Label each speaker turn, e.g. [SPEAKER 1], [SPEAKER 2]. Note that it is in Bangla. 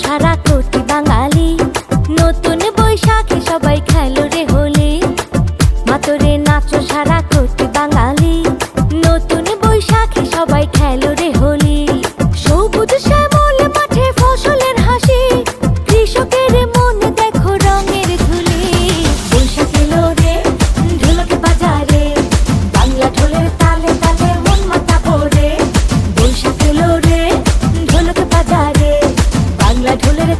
[SPEAKER 1] সারা কোটি বাঙালি, নতুন বৈশাখে সবাই খেলো রে হোলি। মাতরে নাচো সারা কোটি বাঙালি, নতুন বৈশাখে সবাই খেলো রে হোলি। সবুজ শ্যামল মাঠে ফসলের হাসি, কৃষকের মনে দেখো রঙের ঝুলি। বৈশাখ এলো রে ঢোলক বাজারে, বাংলা ঢোলের তালে তালে মন মাতা ভরে। বৈশাখ এলো রে ঢোলক বাজারে, বাংলা ঢোলের